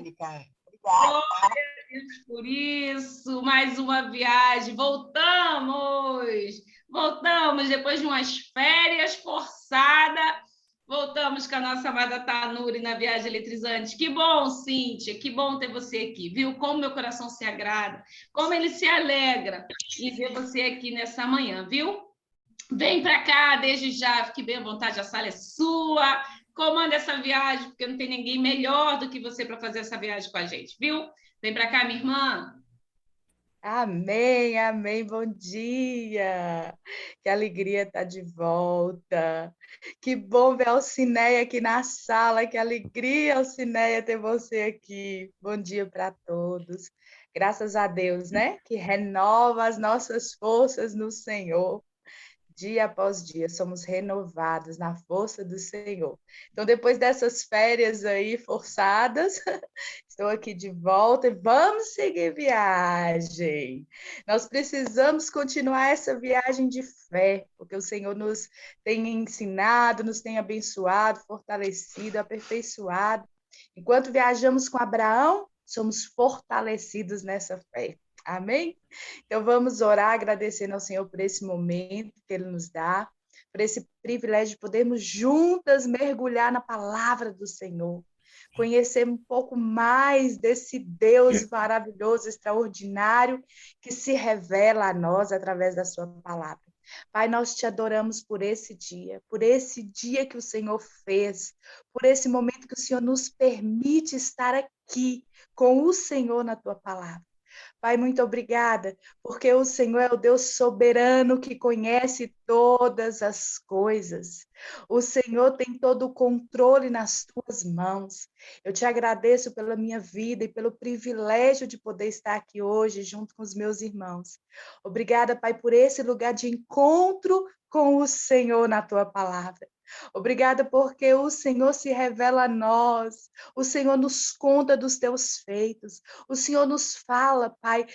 Érica. Obrigada. Glória a Deus por isso. Mais uma viagem. Voltamos depois de umas férias forçadas. Voltamos com a nossa amada Tanuri na viagem eletrizante. Que bom, Cíntia, que bom ter você aqui, viu? Como meu coração se agrada, como ele se alegra em ver você aqui nessa manhã, viu? Vem para cá, desde já, fique bem à vontade, a sala é sua. Comanda essa viagem, porque não tem ninguém melhor do que você para fazer essa viagem com a gente, viu? Vem para cá, minha irmã. Amém, amém, bom dia. Que alegria estar de volta. Que bom ver a Alcineia aqui na sala, que alegria, Alcineia, ter você aqui. Bom dia para todos. Graças a Deus, né? Que renova as nossas forças no Senhor. Dia após dia, somos renovados na força do Senhor. Então, depois dessas férias aí forçadas, estou aqui de volta e vamos seguir viagem. Nós precisamos continuar essa viagem de fé, porque o Senhor nos tem ensinado, nos tem abençoado, fortalecido, aperfeiçoado. Enquanto viajamos com Abraão, somos fortalecidos nessa fé. Amém? Então, vamos orar, agradecendo ao Senhor por esse momento que Ele nos dá, por esse privilégio de podermos juntas mergulhar na palavra do Senhor, conhecer um pouco mais desse Deus maravilhoso, extraordinário, que se revela a nós através da sua palavra. Pai, nós te adoramos por esse dia que o Senhor fez, por esse momento que o Senhor nos permite estar aqui com o Senhor na tua palavra. Pai, muito obrigada, porque o Senhor é o Deus soberano que conhece todas as coisas. O Senhor tem todo o controle nas tuas mãos. Eu te agradeço pela minha vida e pelo privilégio de poder estar aqui hoje junto com os meus irmãos. Obrigada, Pai, por esse lugar de encontro com o Senhor na tua palavra. Obrigada porque o Senhor se revela a nós, o Senhor nos conta dos teus feitos, o Senhor nos fala, Pai,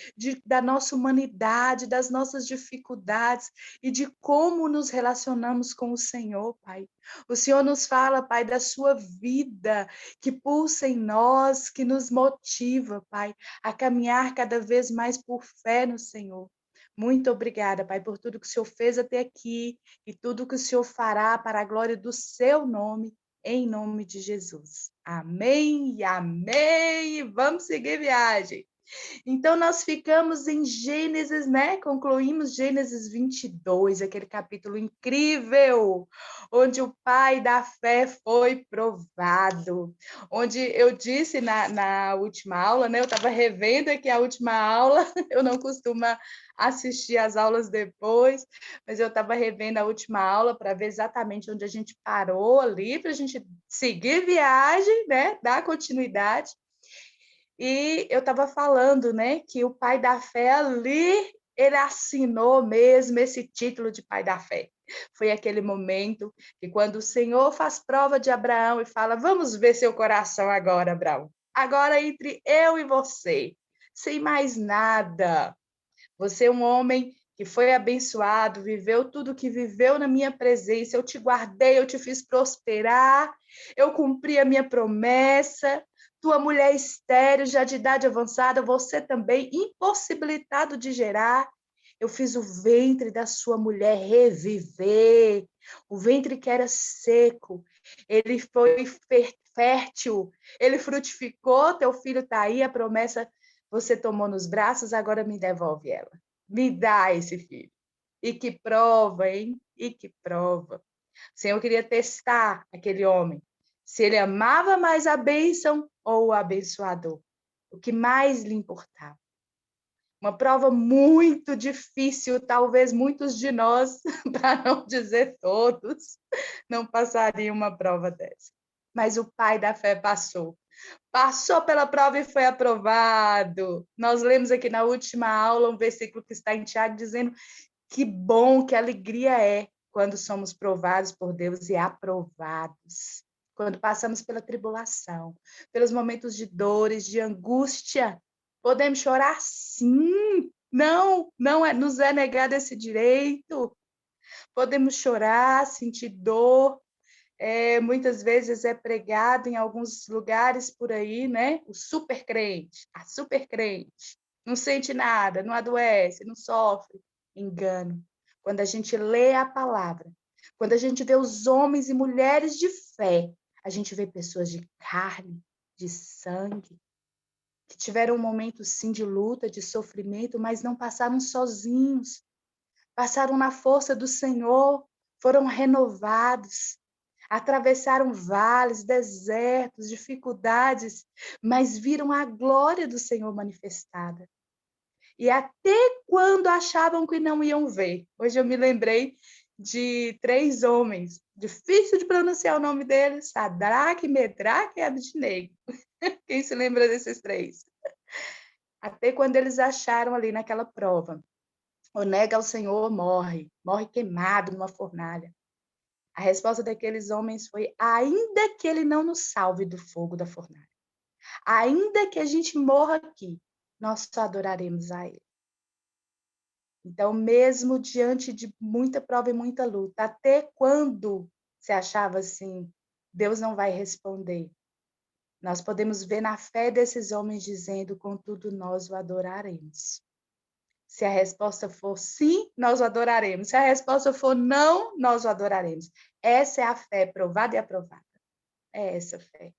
da nossa humanidade, das nossas dificuldades e de como nos relacionamos com o Senhor, Pai. O Senhor nos fala, Pai, da sua vida que pulsa em nós, que nos motiva, Pai, a caminhar cada vez mais por fé no Senhor. Muito obrigada, Pai, por tudo que o Senhor fez até aqui e tudo que o Senhor fará para a glória do seu nome, em nome de Jesus. Amém e amém. Vamos seguir viagem. Então, nós ficamos em Gênesis, né? Concluímos Gênesis 22, aquele capítulo incrível, onde o pai da fé foi provado. Onde eu disse na última aula, né? Eu estava revendo aqui a última aula, eu não costumo assistir as aulas depois, mas eu estava revendo a última aula para ver exatamente onde a gente parou ali, para a gente seguir viagem, né? Dar continuidade. E eu estava falando, né, que o pai da fé ali, ele assinou mesmo esse título de pai da fé. Foi aquele momento que quando o Senhor faz prova de Abraão e fala, vamos ver seu coração agora, Abraão. Agora entre eu e você, sem mais nada. Você é um homem que foi abençoado, viveu tudo que viveu na minha presença. Eu te guardei, eu te fiz prosperar, eu cumpri a minha promessa. Tua mulher estéril, já de idade avançada, você também impossibilitado de gerar. Eu fiz o ventre da sua mulher reviver, o ventre que era seco, ele foi fértil, ele frutificou, teu filho está aí, a promessa você tomou nos braços, agora me devolve ela. Me dá esse filho. E que prova, hein? E que prova. O Senhor queria testar aquele homem, se ele amava mais a bênção ou o abençoador. O que mais lhe importava. Uma prova muito difícil, talvez muitos de nós, para não dizer todos, não passariam uma prova dessa. Mas o pai da fé passou. Passou pela prova e foi aprovado. Nós lemos aqui na última aula um versículo que está em Tiago dizendo que bom, que alegria é quando somos provados por Deus e aprovados. Quando passamos pela tribulação, pelos momentos de dores, de angústia, podemos chorar sim. Não nos é negado esse direito. Podemos chorar, sentir dor, muitas vezes é pregado em alguns lugares por aí, né? O super crente, a super crente. Não sente nada, não adoece, não sofre. Engano. Quando a gente lê a palavra, quando a gente vê os homens e mulheres de fé, a gente vê pessoas de carne, de sangue, que tiveram um momento, sim, de luta, de sofrimento, mas não passaram sozinhos. Passaram na força do Senhor, foram renovados, atravessaram vales, desertos, dificuldades, mas viram a glória do Senhor manifestada. E até quando achavam que não iam ver. Hoje eu me lembrei de 3 homens, difícil de pronunciar o nome deles, Sadraque, Medraque e Abednego. Quem se lembra desses 3? Até quando eles acharam ali naquela prova. Ou nega ao Senhor, morre queimado numa fornalha. A resposta daqueles homens foi: ainda que ele não nos salve do fogo da fornalha, ainda que a gente morra aqui, nós só adoraremos a ele. Então, mesmo diante de muita prova e muita luta, até quando você achava assim, Deus não vai responder? Nós podemos ver na fé desses homens dizendo: contudo, nós o adoraremos. Se a resposta for sim, nós o adoraremos. Se a resposta for não, nós o adoraremos. Essa é a fé provada e aprovada. É essa fé.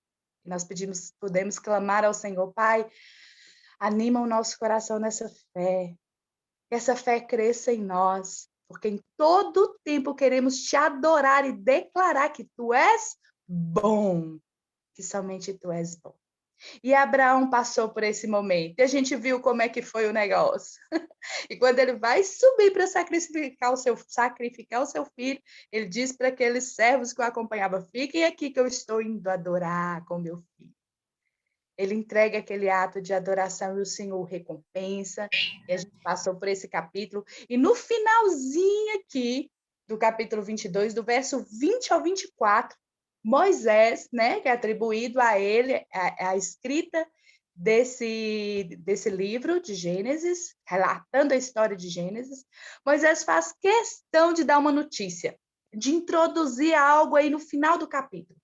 Nós podemos clamar ao Senhor, Pai, anima o nosso coração nessa fé. Que essa fé cresça em nós, porque em todo tempo queremos te adorar e declarar que tu és bom, que somente tu és bom. E Abraão passou por esse momento, e a gente viu como é que foi o negócio. E quando ele vai subir para sacrificar o seu filho, ele diz para aqueles servos que o acompanhavam: fiquem aqui que eu estou indo adorar com meu filho. Ele entrega aquele ato de adoração e o Senhor recompensa. E a gente passou por esse capítulo. E no finalzinho aqui do capítulo 22, do verso 20 ao 24, Moisés, né, que é atribuído a ele a escrita desse livro de Gênesis, relatando a história de Gênesis, Moisés faz questão de dar uma notícia, de introduzir algo aí no final do capítulo.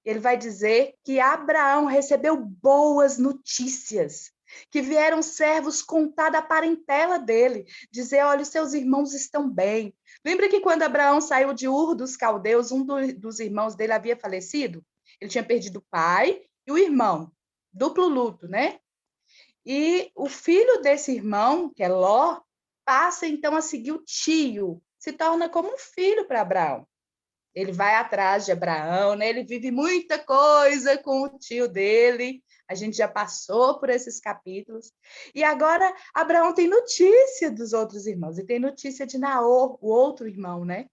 Ele vai dizer que Abraão recebeu boas notícias, que vieram servos contar da parentela dele, dizer: olha, os seus irmãos estão bem. Lembra que quando Abraão saiu de Ur dos Caldeus, dos irmãos dele havia falecido? Ele tinha perdido o pai e o irmão, duplo luto, né? E o filho desse irmão, que é Ló, passa então a seguir o tio, se torna como um filho para Abraão. Ele vai atrás de Abraão, né? Ele vive muita coisa com o tio dele. A gente já passou por esses capítulos. E agora Abraão tem notícia dos outros irmãos. E tem notícia de Naor, o outro irmão, né?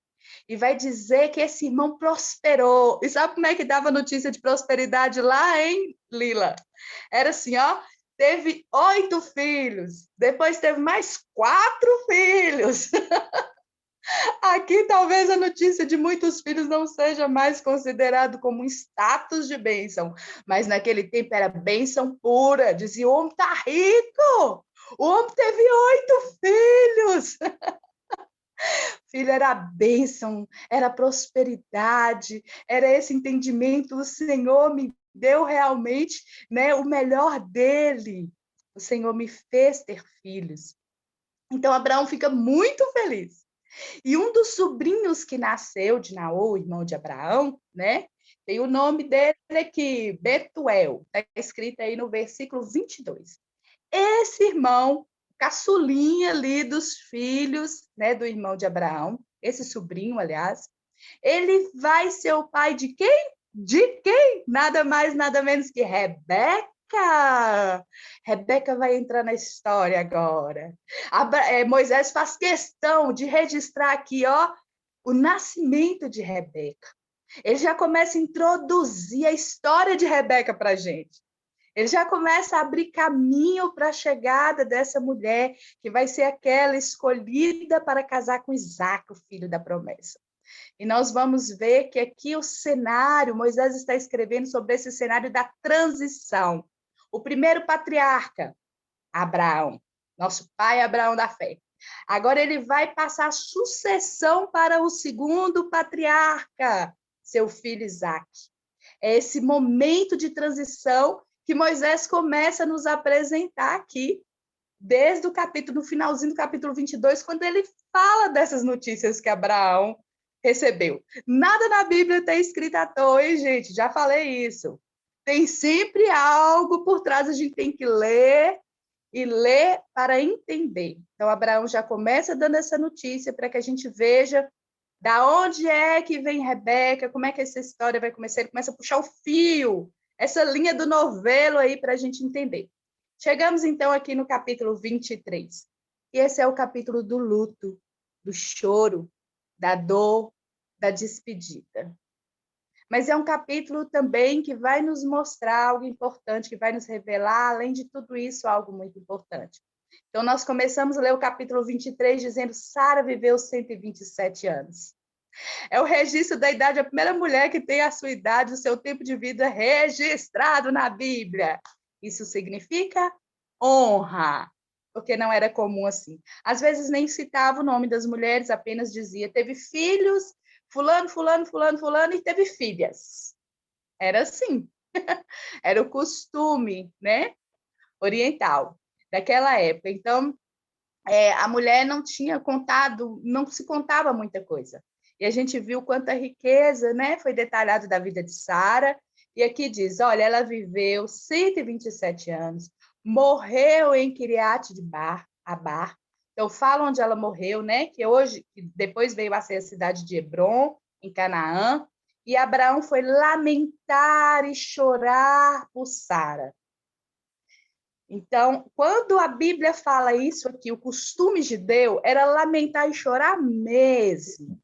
E vai dizer que esse irmão prosperou. E sabe como é que dava notícia de prosperidade lá, hein, Lila? Era assim, ó. Teve 8 filhos. Depois teve mais 4 filhos. Aqui, talvez a notícia de muitos filhos não seja mais considerado como um status de bênção, mas naquele tempo era bênção pura. Dizia: o homem está rico, o homem teve 8 filhos. Filho era bênção, era prosperidade, era esse entendimento. O Senhor me deu realmente, né, o melhor dele. O Senhor me fez ter filhos. Então, Abraão fica muito feliz. E um dos sobrinhos que nasceu de Naor, irmão de Abraão, né? Tem o nome dele aqui, Betuel. Está escrito aí no versículo 22. Esse irmão, caçulinha ali dos filhos, né, do irmão de Abraão, esse sobrinho, aliás, ele vai ser o pai de quem? De quem? Nada mais, nada menos que Rebeca. Rebeca vai entrar na história agora. Moisés faz questão de registrar aqui, ó, o nascimento de Rebeca. Ele já começa a introduzir a história de Rebeca para a gente. Ele já começa a abrir caminho para a chegada dessa mulher, que vai ser aquela escolhida para casar com Isaac, o filho da promessa. E nós vamos ver que aqui o cenário, Moisés está escrevendo sobre esse cenário da transição. O primeiro patriarca, Abraão, nosso pai Abraão da fé. Agora ele vai passar a sucessão para o segundo patriarca, seu filho Isaque. É esse momento de transição que Moisés começa a nos apresentar aqui, desde o capítulo, no finalzinho do capítulo 22, quando ele fala dessas notícias que Abraão recebeu. Nada na Bíblia está escrito à toa, hein, gente? Já falei isso. Tem sempre algo por trás, a gente tem que ler e ler para entender. Então, Abraão já começa dando essa notícia para que a gente veja da onde é que vem Rebeca, como é que essa história vai começar. Ele começa a puxar o fio, essa linha do novelo aí para a gente entender. Chegamos, então, aqui no capítulo 23. E esse é o capítulo do luto, do choro, da dor, da despedida. Mas é um capítulo também que vai nos mostrar algo importante, que vai nos revelar, além de tudo isso, algo muito importante. Então, nós começamos a ler o capítulo 23 dizendo: Sara viveu 127 anos. É o registro da idade, a primeira mulher que tem a sua idade, o seu tempo de vida registrado na Bíblia. Isso significa honra, porque não era comum assim. Às vezes nem citava o nome das mulheres, apenas dizia: teve filhos, fulano, fulano, fulano, fulano, e teve filhas. Era assim. Era o costume, né, oriental daquela época. Então, a mulher não tinha contado, não se contava muita coisa. E a gente viu quanta riqueza, né, foi detalhado da vida de Sara. E aqui diz, olha, ela viveu 127 anos, morreu em Kiriat de Abar. Então, fala onde ela morreu, né, que depois veio a ser a cidade de Hebron, em Canaã. E Abraão foi lamentar e chorar por Sara. Então, quando a Bíblia fala isso aqui, o costume judeu era lamentar e chorar mesmo.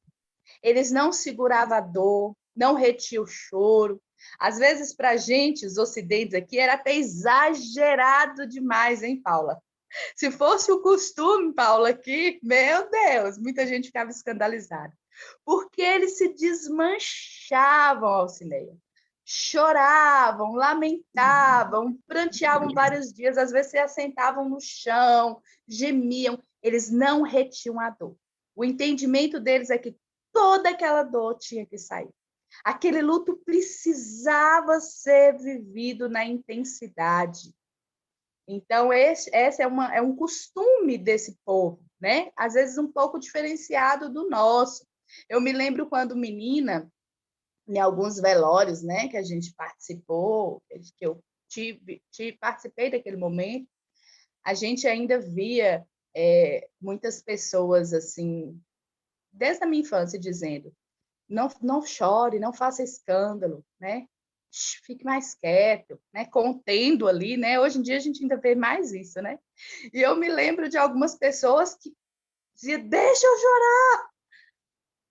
Eles não seguravam a dor, não retiam o choro. Às vezes, para a gente, os ocidentes aqui, era até exagerado demais, hein, Paula? Se fosse o costume, Paula, aqui, meu Deus, muita gente ficava escandalizada. Porque eles se desmanchavam, Alcineia. Choravam, lamentavam, pranteavam vários dias, às vezes se assentavam no chão, gemiam. Eles não retiam a dor. O entendimento deles é que toda aquela dor tinha que sair. Aquele luto precisava ser vivido na intensidade. Então, esse é um costume desse povo, né? Às vezes um pouco diferenciado do nosso. Eu me lembro quando menina, em alguns velórios, né, que a gente participou, que eu participei daquele momento, a gente ainda via muitas pessoas, assim, desde a minha infância, dizendo: não chore, não faça escândalo, né? Fique mais quieto, né? Contendo ali, né? Hoje em dia a gente ainda vê mais isso, né? E eu me lembro de algumas pessoas que diziam: deixa eu chorar,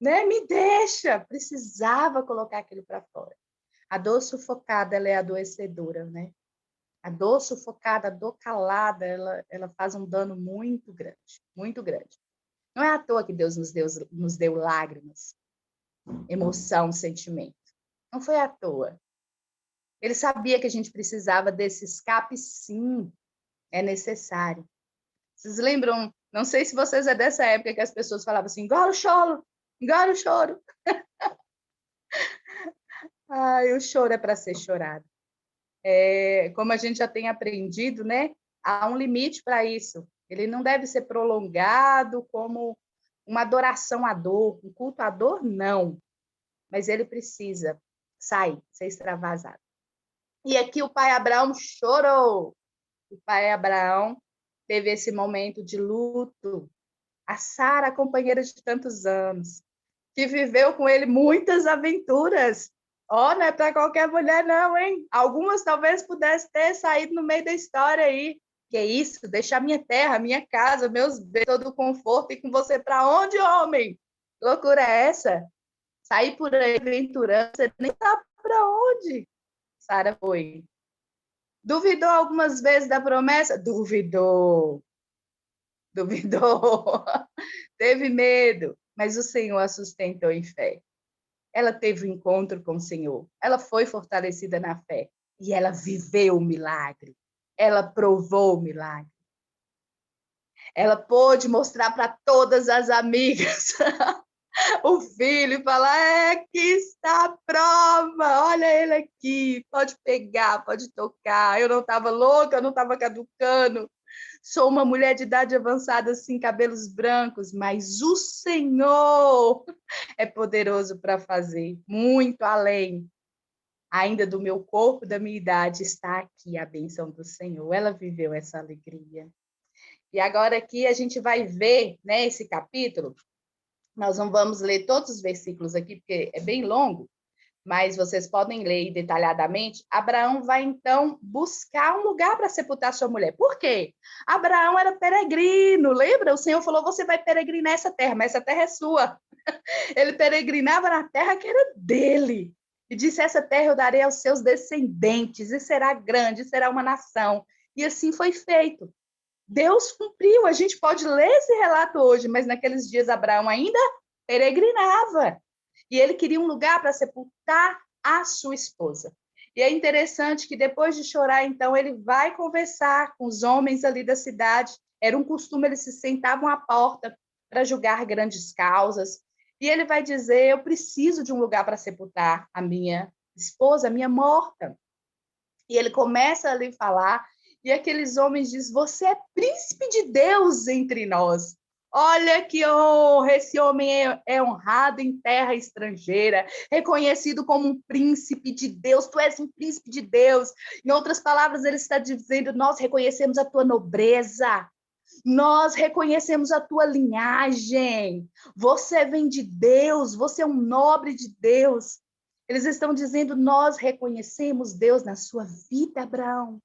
né? Me deixa. Precisava colocar aquilo para fora. A dor sufocada, ela é adoecedora, né? A dor sufocada, a dor calada, ela faz um dano muito grande, muito grande. Não é à toa que Deus nos deu lágrimas, emoção, sentimento. Não foi à toa. Ele sabia que a gente precisava desse escape, sim, é necessário. Vocês lembram? Não sei se vocês é dessa época que as pessoas falavam assim: engole o choro, engole o choro. Ai, o choro é para ser chorado. Como a gente já tem aprendido, né? Há um limite para isso. Ele não deve ser prolongado como uma adoração à dor, um culto à dor, não. Mas ele precisa sair, ser extravasado. E aqui o pai Abraão chorou. O pai Abraão teve esse momento de luto. A Sara, companheira de tantos anos, que viveu com ele muitas aventuras. Ó, não é para qualquer mulher, não, hein? Algumas talvez pudessem ter saído no meio da história aí. Que é isso? Deixar minha terra, minha casa, meus bens, todo o conforto, e com você para onde, homem? Que loucura é essa? Sair por aí aventurando, você nem sabe para onde. Sara foi. Duvidou algumas vezes da promessa? Duvidou. Duvidou. Teve medo, mas o Senhor a sustentou em fé. Ela teve um encontro com o Senhor. Ela foi fortalecida na fé. E ela viveu o milagre. Ela provou o milagre. Ela pôde mostrar para todas as amigas o filho e fala: aqui está a prova, olha ele aqui, pode pegar, pode tocar. Eu não estava louca, eu não estava caducando. Sou uma mulher de idade avançada, assim, cabelos brancos, mas o Senhor é poderoso para fazer muito além. Ainda do meu corpo, da minha idade, está aqui a bênção do Senhor. Ela viveu essa alegria. E agora aqui a gente vai ver, né, esse capítulo. Nós não vamos ler todos os versículos aqui, porque é bem longo, mas vocês podem ler detalhadamente. Abraão vai, então, buscar um lugar para sepultar sua mulher. Por quê? Abraão era peregrino, lembra? O Senhor falou, você vai peregrinar essa terra, mas essa terra é sua. Ele peregrinava na terra que era dele. E disse, essa terra eu darei aos seus descendentes, e será grande, e será uma nação. E assim foi feito. Deus cumpriu. A gente pode ler esse relato hoje, mas naqueles dias Abraão ainda peregrinava. E ele queria um lugar para sepultar a sua esposa. E é interessante que depois de chorar, então, ele vai conversar com os homens ali da cidade. Era um costume, eles se sentavam à porta para julgar grandes causas. E ele vai dizer, eu preciso de um lugar para sepultar a minha esposa, a minha morta. E ele começa ali a falar, e aqueles homens dizem, você é príncipe de Deus entre nós. Olha que honra, esse homem é honrado em terra estrangeira, reconhecido como um príncipe de Deus, tu és um príncipe de Deus. Em outras palavras, ele está dizendo, nós reconhecemos a tua nobreza, nós reconhecemos a tua linhagem, você vem de Deus, você é um nobre de Deus. Eles estão dizendo, nós reconhecemos Deus na sua vida, Abraão.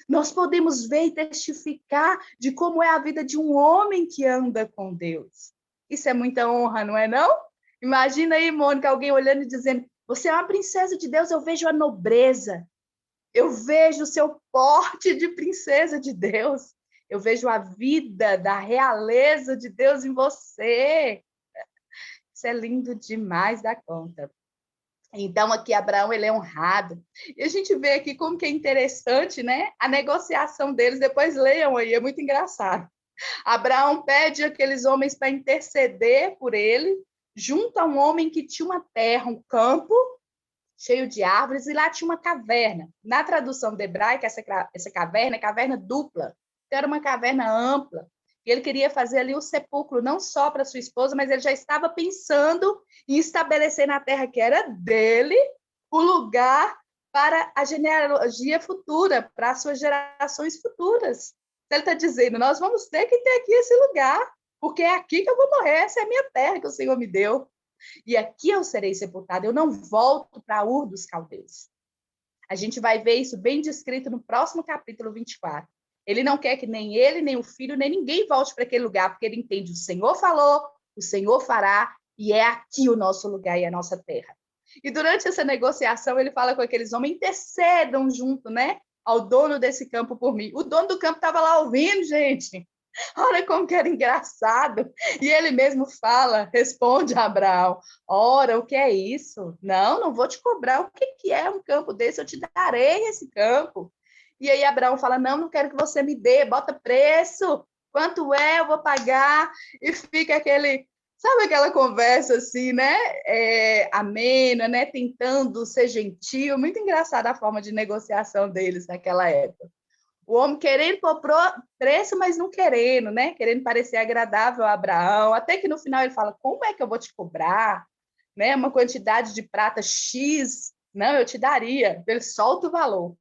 Nós podemos ver e testificar de como é a vida de um homem que anda com Deus. Isso é muita honra, não é não? Imagina aí, Mônica, alguém olhando e dizendo, você é uma princesa de Deus, eu vejo a nobreza, eu vejo o seu porte de princesa de Deus, eu vejo a vida da realeza de Deus em você. Isso é lindo demais da conta. Então, aqui, Abraão, ele é honrado. E a gente vê aqui como que é interessante, né? A negociação deles, depois leiam aí, é muito engraçado. Abraão pede aqueles homens para interceder por ele, junto a um homem que tinha uma terra, um campo, cheio de árvores, e lá tinha uma caverna. Na tradução de hebraica, essa caverna é caverna dupla. Então, era uma caverna ampla. E ele queria fazer ali o sepulcro, não só para sua esposa, mas ele já estava pensando em estabelecer na terra que era dele o lugar para a genealogia futura, para as suas gerações futuras. Ele está dizendo, nós vamos ter que ter aqui esse lugar, porque é aqui que eu vou morrer, essa é a minha terra que o Senhor me deu. E aqui eu serei sepultado, eu não volto para Ur dos Caldeus. A gente vai ver isso bem descrito no próximo capítulo 24. Ele não quer que nem ele, nem o filho, nem ninguém volte para aquele lugar, porque ele entende, o Senhor falou, o Senhor fará, e é aqui o nosso lugar e a nossa terra. E durante essa negociação, ele fala com aqueles homens, intercedam junto, né, ao dono desse campo por mim. O dono do campo estava lá ouvindo, gente. Olha como que era engraçado. E ele mesmo fala, responde a Abraão, ora, o que é isso? Não, não vou te cobrar. O que é um campo desse? Eu te darei esse campo. E aí Abraão fala, não, não quero que você me dê, bota preço. Quanto é? Eu vou pagar. E fica aquele, sabe aquela conversa assim, né? Amena, né? Tentando ser gentil. Muito engraçada a forma de negociação deles naquela época. O homem querendo pôr preço, mas não querendo, né? Querendo parecer agradável a Abraão. Até que no final ele fala, como é que eu vou te cobrar? Né? Uma quantidade de prata X. Não, eu te daria. Ele solta o valor.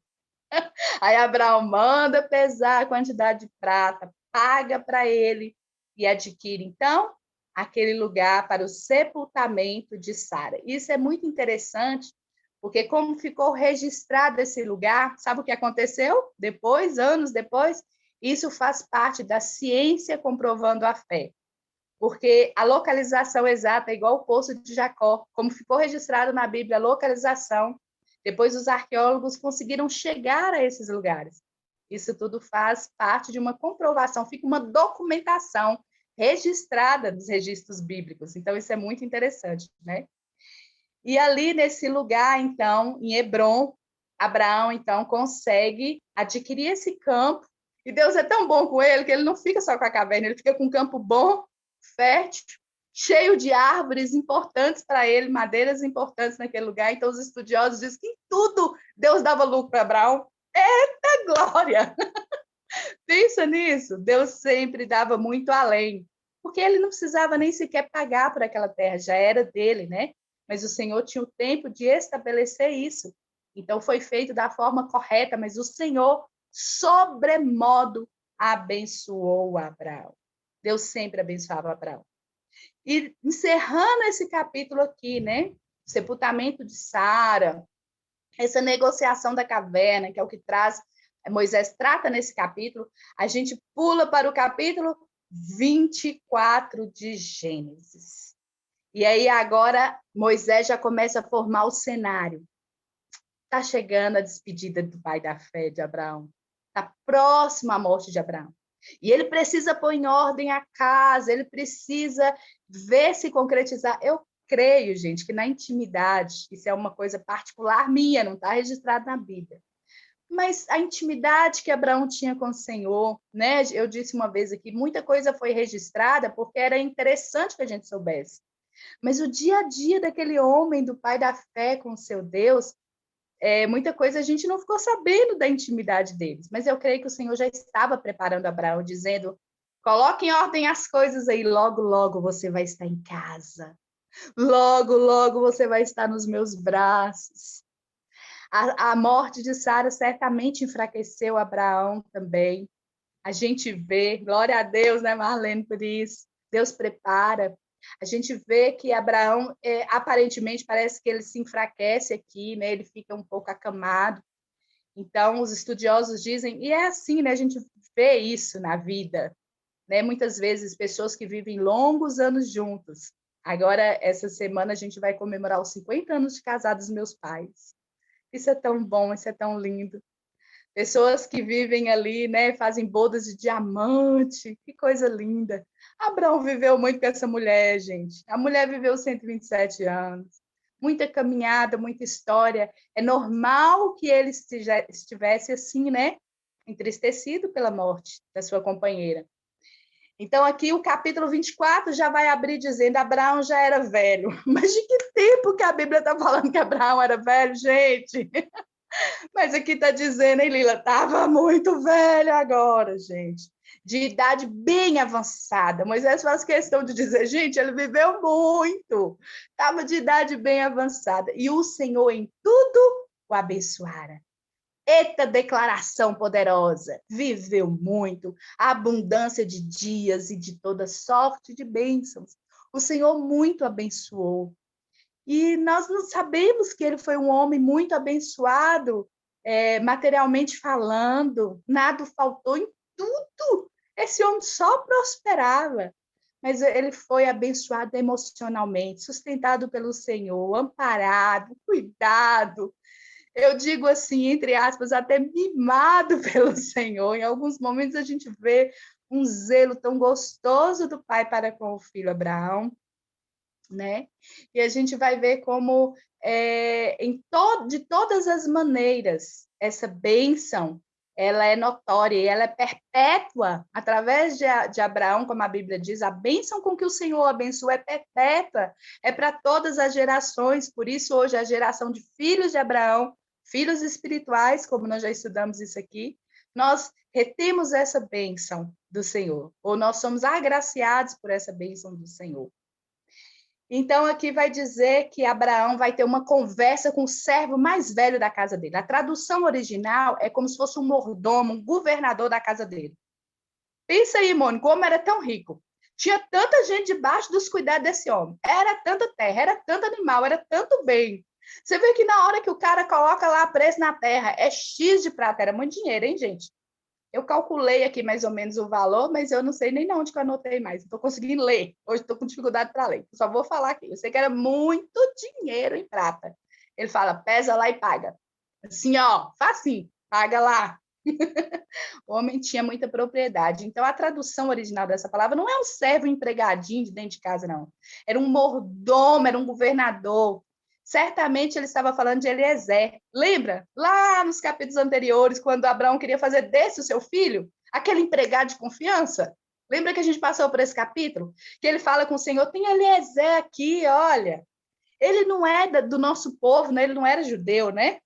Aí Abraão manda pesar a quantidade de prata, paga para ele e adquire, então, aquele lugar para o sepultamento de Sara. Isso é muito interessante, porque como ficou registrado esse lugar, sabe o que aconteceu depois, anos depois? Isso faz parte da ciência comprovando a fé. Porque a localização exata é igual o poço de Jacó, como ficou registrado na Bíblia a localização, depois os arqueólogos conseguiram chegar a esses lugares. Isso tudo faz parte de uma comprovação, fica uma documentação registrada nos registros bíblicos. Então, isso é muito interessante, né? E ali nesse lugar, então, em Hebrom, Abraão, então, consegue adquirir esse campo. E Deus é tão bom com ele que ele não fica só com a caverna, ele fica com um campo bom, fértil. cheio de árvores importantes para ele, madeiras importantes naquele lugar. Então, os estudiosos dizem que em tudo Deus dava lucro para Abraão. Eita glória! Pensa nisso. Deus sempre dava muito além, porque ele não precisava nem sequer pagar por aquela terra, já era dele, né? Mas o Senhor tinha o tempo de estabelecer isso. Então, foi feito da forma correta, mas o Senhor, sobremodo, abençoou Abraão. Deus sempre abençoava Abraão. E encerrando esse capítulo aqui, né? O sepultamento de Sara, essa negociação da caverna, que é o que Moisés trata nesse capítulo, a gente pula para o capítulo 24 de Gênesis. E aí agora Moisés já começa a formar o cenário. Está chegando a despedida do pai da fé de Abraão. Está próximo à morte de Abraão. E ele precisa pôr em ordem a casa, ele precisa ver se concretizar. Eu creio, gente, que na intimidade, isso é uma coisa particular minha, não está registrado na Bíblia. Mas a intimidade que Abraão tinha com o Senhor, né? Eu disse uma vez aqui, muita coisa foi registrada porque era interessante que a gente soubesse. Mas o dia a dia daquele homem, do pai da fé com o seu Deus, muita coisa a gente não ficou sabendo da intimidade deles. Mas eu creio que o Senhor já estava preparando Abraão, dizendo: coloque em ordem as coisas aí, logo, logo você vai estar em casa. Logo, logo você vai estar nos meus braços. A morte de Sara certamente enfraqueceu Abraão também. A gente vê, glória a Deus, né, Marlene, por isso. Deus prepara. A gente vê que Abraão, aparentemente, parece que ele se enfraquece aqui, né? Ele fica um pouco acamado. Então, os estudiosos dizem, e é assim, né? A gente vê isso na vida, né? Muitas vezes, pessoas que vivem longos anos juntos. Agora, essa semana, a gente vai comemorar os 50 anos de casados dos meus pais. Isso é tão bom, isso é tão lindo. Pessoas que vivem ali, né, fazem bodas de diamante, que coisa linda. Abraão viveu muito com essa mulher, gente. A mulher viveu 127 anos. Muita caminhada, muita história. É normal que ele estivesse assim, né, entristecido pela morte da sua companheira. Então, aqui o capítulo 24 já vai abrir dizendo: Abraão já era velho. Mas de que tempo que a Bíblia está falando que Abraão era velho, gente? Mas aqui está dizendo, hein, Lila? Estava muito velho agora, gente. De idade bem avançada. Moisés faz questão de dizer, gente, ele viveu muito. Estava de idade bem avançada. E o Senhor em tudo o abençoara. Eita declaração poderosa! Viveu muito, a abundância de dias e de toda sorte de bênçãos. O Senhor muito abençoou. E nós não sabemos que ele foi um homem muito abençoado, materialmente falando, nada faltou em tudo. Esse homem só prosperava, mas ele foi abençoado emocionalmente, sustentado pelo Senhor, amparado, cuidado. Eu digo assim, entre aspas, até mimado pelo Senhor. Em alguns momentos a gente vê um zelo tão gostoso do pai para com o filho Abraão, né? E a gente vai ver como, de todas as maneiras, essa bênção, ela é notória e ela é perpétua através de Abraão, como a Bíblia diz, a bênção com que o Senhor abençoa é perpétua, é para todas as gerações. Por isso, hoje, a geração de filhos de Abraão, filhos espirituais, como nós já estudamos isso aqui, nós retemos essa bênção do Senhor, ou nós somos agraciados por essa bênção do Senhor. Então, aqui vai dizer que Abraão vai ter uma conversa com o servo mais velho da casa dele. A tradução original é como se fosse um mordomo, um governador da casa dele. Pensa aí, Mônica, como era tão rico. Tinha tanta gente debaixo dos cuidados desse homem. Era tanta terra, era tanto animal, era tanto bem. Você vê que na hora que o cara coloca lá preço na terra, é X de prata. Era muito dinheiro, hein, gente? Eu calculei aqui mais ou menos o valor, mas eu não sei nem onde que eu anotei mais. Não estou conseguindo ler. Hoje estou com dificuldade para ler. Só vou falar aqui. Eu sei que era muito dinheiro em prata. Ele fala, pesa lá e paga. Assim, ó, facinho, paga lá. O homem tinha muita propriedade. Então, a tradução original dessa palavra não é um servo empregadinho de dentro de casa, não. Era um mordomo, era um governador. Certamente ele estava falando de Eliezer. Lembra? Lá nos capítulos anteriores, quando Abraão queria fazer desse o seu filho, aquele empregado de confiança. Lembra que a gente passou por esse capítulo? Que ele fala com o Senhor, tem Eliezer aqui, olha. Ele não é do nosso povo, né? Ele não era judeu, né?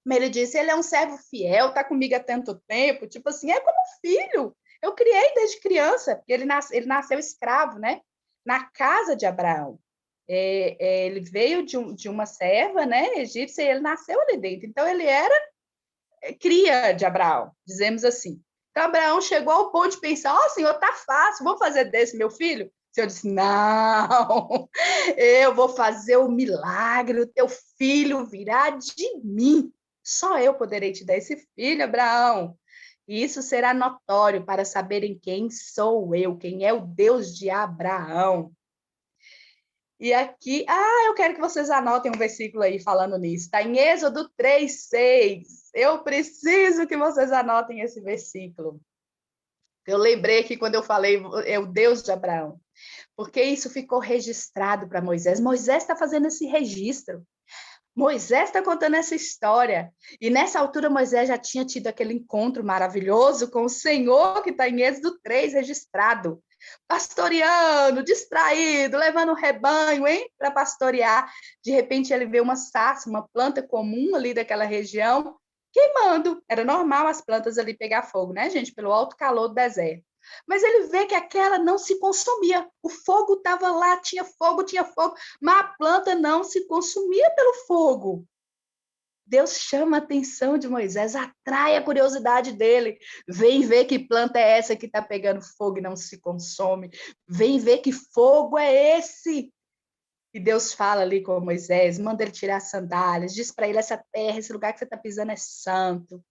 Mas ele disse, ele é um servo fiel, está comigo há tanto tempo. Tipo assim, é como filho. Eu criei desde criança. Ele nasceu escravo, né? Na casa de Abraão. Ele veio de uma serva, né, egípcia, e ele nasceu ali dentro. Então, ele era cria de Abraão, dizemos assim. Então, Abraão chegou ao ponto de pensar, Senhor, tá fácil, vou fazer desse meu filho? O Senhor disse, não, eu vou fazer o milagre, o teu filho virá de mim. Só eu poderei te dar esse filho, Abraão. E isso será notório para saberem quem sou eu, quem é o Deus de Abraão. E aqui, eu quero que vocês anotem um versículo aí falando nisso. Está em Êxodo 3:6. Eu preciso que vocês anotem esse versículo. Eu lembrei que quando eu falei, é o Deus de Abraão. Porque isso ficou registrado para Moisés. Moisés está fazendo esse registro. Moisés está contando essa história. E nessa altura, Moisés já tinha tido aquele encontro maravilhoso com o Senhor, que está em Êxodo 3, registrado. Pastoreando, distraído, levando um rebanho, hein, para pastorear. De repente, ele vê uma sarça, uma planta comum ali daquela região, queimando. Era normal as plantas ali pegar fogo, né, gente? Pelo alto calor do deserto. Mas ele vê que aquela não se consumia. O fogo estava lá, tinha fogo, mas a planta não se consumia pelo fogo. Deus chama a atenção de Moisés, atrai a curiosidade dele. Vem ver que planta é essa que está pegando fogo e não se consome. Vem ver que fogo é esse. E Deus fala ali com Moisés, manda ele tirar as sandálias, diz para ele, essa terra, esse lugar que você está pisando é santo.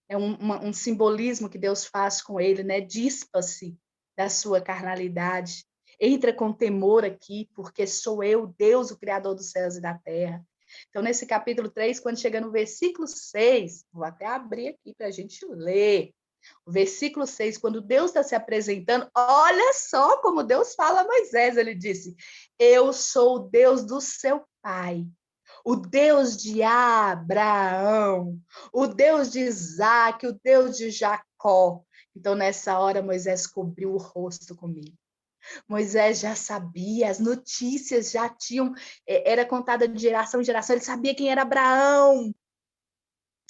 É um simbolismo que Deus faz com ele, né? Dispa-se da sua carnalidade. Entra com temor aqui, porque sou eu, Deus, o Criador dos céus e da terra. Então, nesse capítulo 3, quando chega no versículo 6, vou até abrir aqui para a gente ler. O versículo 6, quando Deus está se apresentando, olha só como Deus fala a Moisés. Ele disse, eu sou o Deus do seu pai, o Deus de Abraão, o Deus de Isaac, o Deus de Jacó. Então, nessa hora, Moisés cobriu o rosto comigo. Moisés já sabia, as notícias já tinham, era contada de geração em geração, ele sabia quem era Abraão,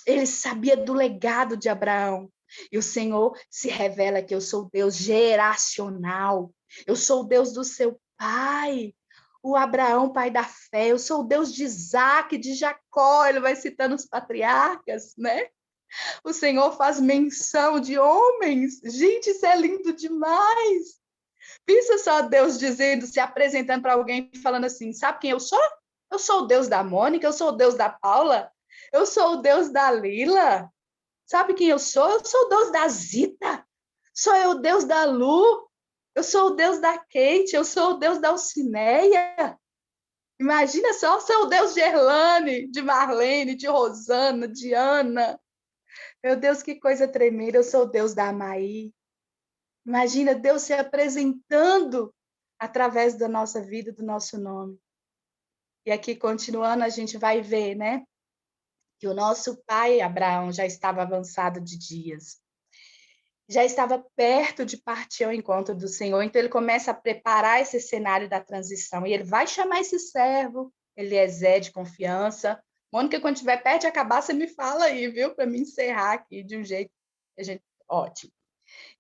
ele sabia do legado de Abraão. E o Senhor se revela que eu sou o Deus geracional, eu sou o Deus do seu pai, o Abraão, pai da fé, eu sou o Deus de Isaac, de Jacó, ele vai citando os patriarcas, né? O Senhor faz menção de homens, gente, isso é lindo demais. Pensa só Deus dizendo, se apresentando para alguém, falando assim, sabe quem eu sou? Eu sou o Deus da Mônica, eu sou o Deus da Paula, eu sou o Deus da Lila. Sabe quem eu sou? Eu sou o Deus da Zita, sou eu o Deus da Lu, eu sou o Deus da Kate, eu sou o Deus da Alcineia. Imagina só, eu sou o Deus de Erlane, de Marlene, de Rosana, de Ana. Meu Deus, que coisa tremenda, eu sou o Deus da Amaí. Imagina Deus se apresentando através da nossa vida, do nosso nome. E aqui, continuando, a gente vai ver, né? Que o nosso pai, Abraão, já estava avançado de dias. Já estava perto de partir ao encontro do Senhor. Então, ele começa a preparar esse cenário da transição. E ele vai chamar esse servo, Eliezer, de confiança. Mônica, quando estiver perto de acabar, você me fala aí, viu? Para me encerrar aqui de um jeito ótimo.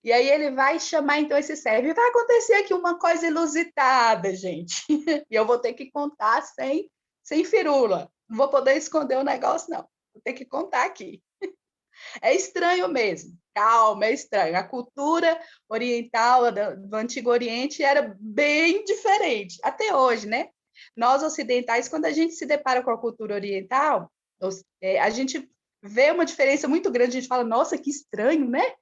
E aí ele vai chamar, então, esse servo. E vai acontecer aqui uma coisa inusitada, gente. E eu vou ter que contar sem firula. Não vou poder esconder o negócio, não. Vou ter que contar aqui. É estranho mesmo. Calma, é estranho. A cultura oriental do Antigo Oriente era bem diferente. Até hoje, né? Nós, ocidentais, quando a gente se depara com a cultura oriental, a gente vê uma diferença muito grande. A gente fala, nossa, que estranho, né?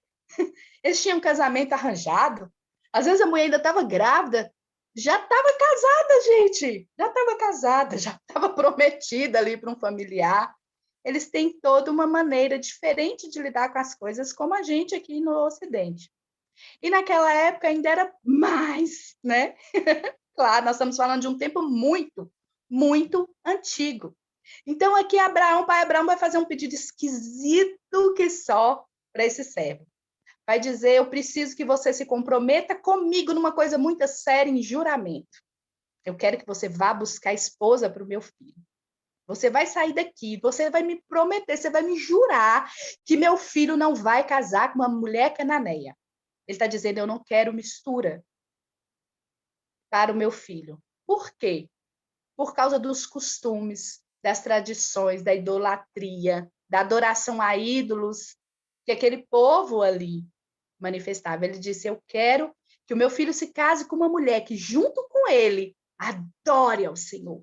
Eles tinham um casamento arranjado. Às vezes a mulher ainda estava grávida. Já estava casada, gente. Já estava casada, já estava prometida ali para um familiar. Eles têm toda uma maneira diferente de lidar com as coisas, como a gente aqui no Ocidente. E naquela época ainda era mais, né? Claro, nós estamos falando de um tempo muito, muito antigo. Então, aqui pai Abraão vai fazer um pedido esquisito que só para esse servo. vai dizer, eu preciso que você se comprometa comigo numa coisa muito séria, em juramento. Eu quero que você vá buscar esposa para o meu filho. Você vai sair daqui, você vai me prometer, você vai me jurar que meu filho não vai casar com uma mulher cananeia. Ele está dizendo, eu não quero mistura para o meu filho. Por quê? Por causa dos costumes, das tradições, da idolatria, da adoração a ídolos que aquele povo ali manifestava. Ele disse, eu quero que o meu filho se case com uma mulher que, junto com ele, adore ao Senhor,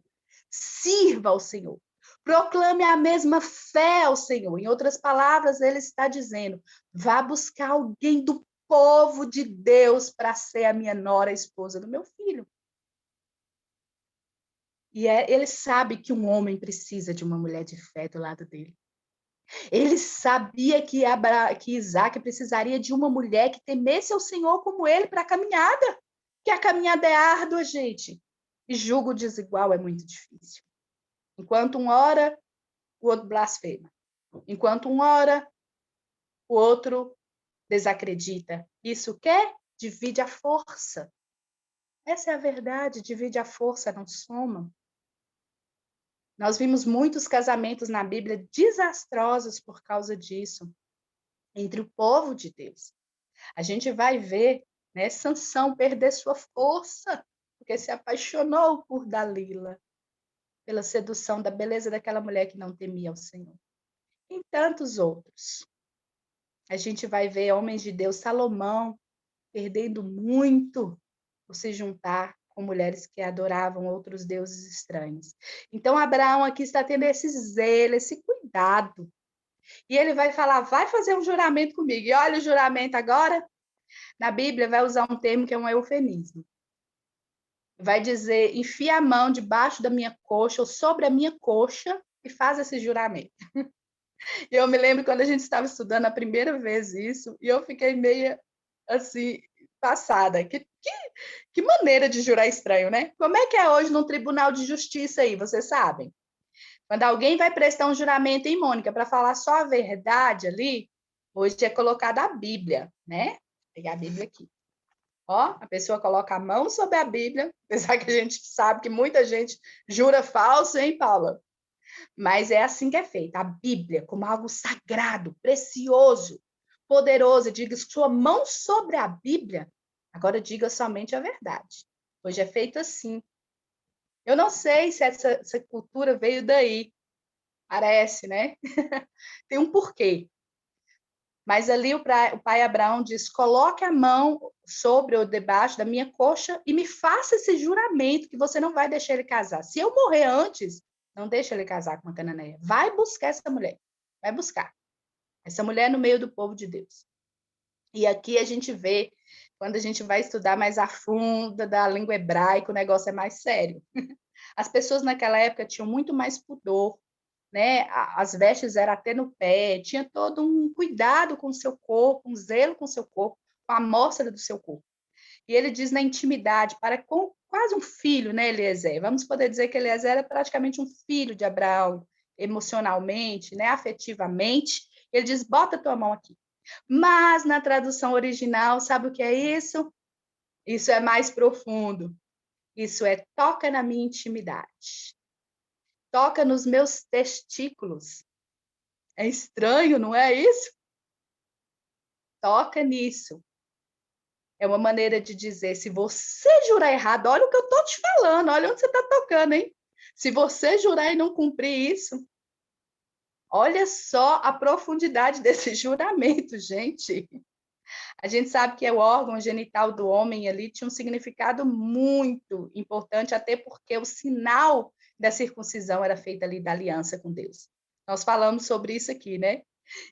sirva ao Senhor, proclame a mesma fé ao Senhor. Em outras palavras, ele está dizendo, vá buscar alguém do povo de Deus para ser a minha nora, a esposa do meu filho. E ele sabe que um homem precisa de uma mulher de fé do lado dele. Ele sabia que Isaac precisaria de uma mulher que temesse ao Senhor como ele para a caminhada. Que a caminhada é árdua, gente. E julgo desigual é muito difícil. Enquanto um ora, o outro blasfema. Enquanto um ora, o outro desacredita. Isso quer? Divide a força. Essa é a verdade, divide a força, não soma. Nós vimos muitos casamentos na Bíblia desastrosos por causa disso, entre o povo de Deus. A gente vai ver, né, Sansão perder sua força, porque se apaixonou por Dalila, pela sedução da beleza daquela mulher que não temia ao Senhor. E tantos outros. A gente vai ver homens de Deus, Salomão, perdendo muito por se juntar com mulheres que adoravam outros deuses estranhos. Então, Abraão aqui está tendo esse zelo, esse cuidado. E ele vai falar, vai fazer um juramento comigo. E olha o juramento agora, na Bíblia vai usar um termo que é um eufemismo. Vai dizer, enfia a mão debaixo da minha coxa ou sobre a minha coxa e faz esse juramento. E eu me lembro quando a gente estava estudando a primeira vez isso, e eu fiquei meio assim, passada. Que maneira de jurar estranho, né? Como é que é hoje no Tribunal de Justiça aí, vocês sabem? Quando alguém vai prestar um juramento em Mônica para falar só a verdade ali, hoje é colocada a Bíblia, né? Vou pegar a Bíblia aqui. Ó, a pessoa coloca a mão sobre a Bíblia, apesar que a gente sabe que muita gente jura falso, hein, Paula? Mas é assim que é feita. A Bíblia, como algo sagrado, precioso, poderoso, diga sua mão sobre a Bíblia, agora diga somente a verdade. Hoje é feito assim. Eu não sei se essa cultura veio daí. Parece, né? Tem um porquê. Mas ali o pai Abraão diz, coloque a mão sobre ou debaixo da minha coxa e me faça esse juramento que você não vai deixar ele casar. Se eu morrer antes, não deixa ele casar com uma cananeia. Vai buscar essa mulher. Vai buscar. Essa mulher no meio do povo de Deus. E aqui a gente vê, quando a gente vai estudar mais a fundo da língua hebraica, o negócio é mais sério. As pessoas naquela época tinham muito mais pudor, né? As vestes eram até no pé, tinha todo um cuidado com o seu corpo, um zelo com o seu corpo, com a amostra do seu corpo. E ele diz na intimidade, para com quase um filho, né, Eliezer? Vamos poder dizer que Eliezer era praticamente um filho de Abraão, emocionalmente, né, afetivamente. Ele diz, bota tua mão aqui. Mas na tradução original, sabe o que é isso? Isso é mais profundo. Isso é toca na minha intimidade. Toca nos meus testículos. É estranho, não é isso? Toca nisso. É uma maneira de dizer, se você jurar errado, olha o que eu estou te falando, olha onde você está tocando, hein? Se você jurar e não cumprir isso, olha só a profundidade desse juramento, gente. A gente sabe que o órgão genital do homem ali tinha um significado muito importante, até porque o sinal da circuncisão era feito ali da aliança com Deus. Nós falamos sobre isso aqui, né?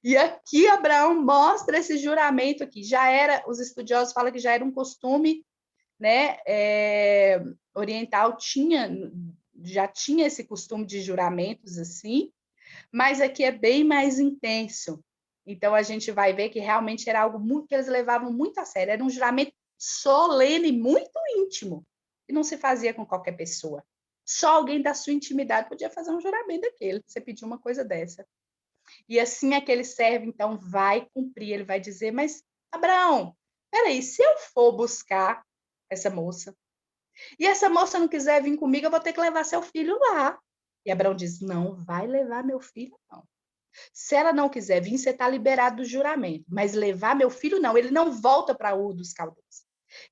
E aqui Abraão mostra esse juramento aqui. Já era, os estudiosos falam que já era um costume, né? Oriental já tinha esse costume de juramentos assim, mas aqui é bem mais intenso. Então a gente vai ver que realmente era algo muito que eles levavam muito a sério. Era um juramento solene, muito íntimo, e não se fazia com qualquer pessoa. Só alguém da sua intimidade podia fazer um juramento daquele. Você pediu uma coisa dessa. E assim aquele servo, então, vai cumprir. Ele vai dizer, mas Abraão, peraí, se eu for buscar essa moça, e essa moça não quiser vir comigo, eu vou ter que levar seu filho lá. E Abraão diz, não vai levar meu filho, não. Se ela não quiser vir, você está liberado do juramento. Mas levar meu filho, não. Ele não volta para Ur dos Caldeus.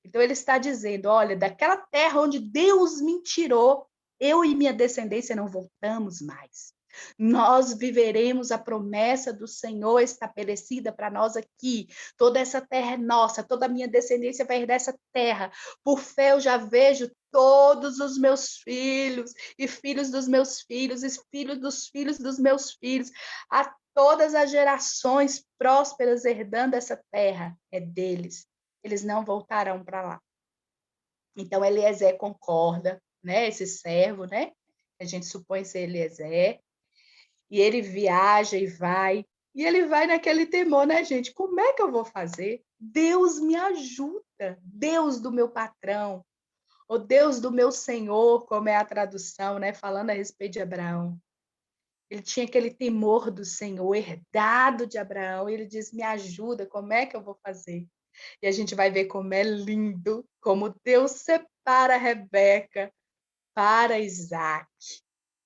Então, ele está dizendo, olha, daquela terra onde Deus me tirou, eu e minha descendência não voltamos mais. Nós viveremos a promessa do Senhor estabelecida para nós aqui. Toda essa terra é nossa, toda a minha descendência vai herdar essa terra. Por fé eu já vejo todos os meus filhos, e filhos dos meus filhos, e filhos dos meus filhos, a todas as gerações prósperas herdando essa terra. É deles. Eles não voltarão para lá. Então, Eliezer concorda, né? Esse servo, né? A gente supõe ser Eliezer. E ele viaja e vai. E ele vai naquele temor, né, gente? Como é que eu vou fazer? Deus me ajuda. Deus do meu patrão. O Deus do meu Senhor, como é a tradução, né? Falando a respeito de Abraão. Ele tinha aquele temor do Senhor, herdado de Abraão. E ele diz, me ajuda, como é que eu vou fazer? E a gente vai ver como é lindo, como Deus separa Rebeca para Isaac.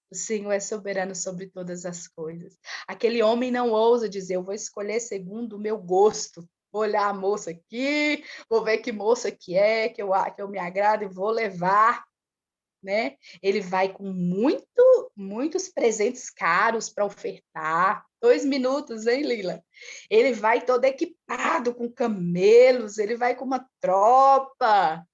O Senhor é soberano sobre todas as coisas. Aquele homem não ousa dizer, eu vou escolher segundo o meu gosto. Vou olhar a moça aqui, vou ver que moça que é, que eu me agrado e vou levar. Né? Ele vai com muitos presentes caros para ofertar. 2 minutos, hein, Lila? Ele vai todo equipado com camelos, ele vai com uma tropa,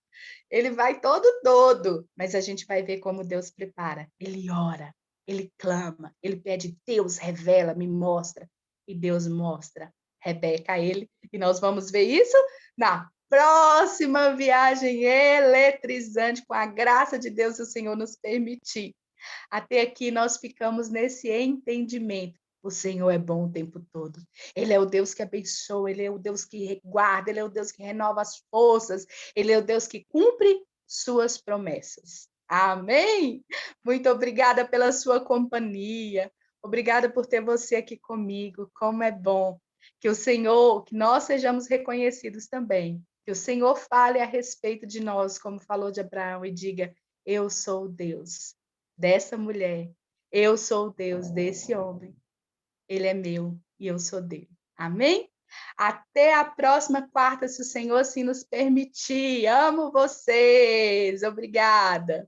ele vai todo, mas a gente vai ver como Deus prepara. Ele ora, ele clama, ele pede, Deus revela, me mostra, e Deus mostra Rebeca a ele, e nós vamos ver isso na próxima viagem eletrizante, com a graça de Deus, se o Senhor nos permitir. Até aqui nós ficamos nesse entendimento. O Senhor é bom o tempo todo. Ele é o Deus que abençoa, Ele é o Deus que guarda, Ele é o Deus que renova as forças, Ele é o Deus que cumpre suas promessas. Amém? Muito obrigada pela sua companhia. Obrigada por ter você aqui comigo. Como é bom que o Senhor, que nós sejamos reconhecidos também. Que o Senhor fale a respeito de nós, como falou de Abraão, e diga: eu sou o Deus dessa mulher. Eu sou o Deus desse homem. Ele é meu e eu sou dele. Amém? Até a próxima quarta, se o Senhor assim nos permitir. Amo vocês. Obrigada.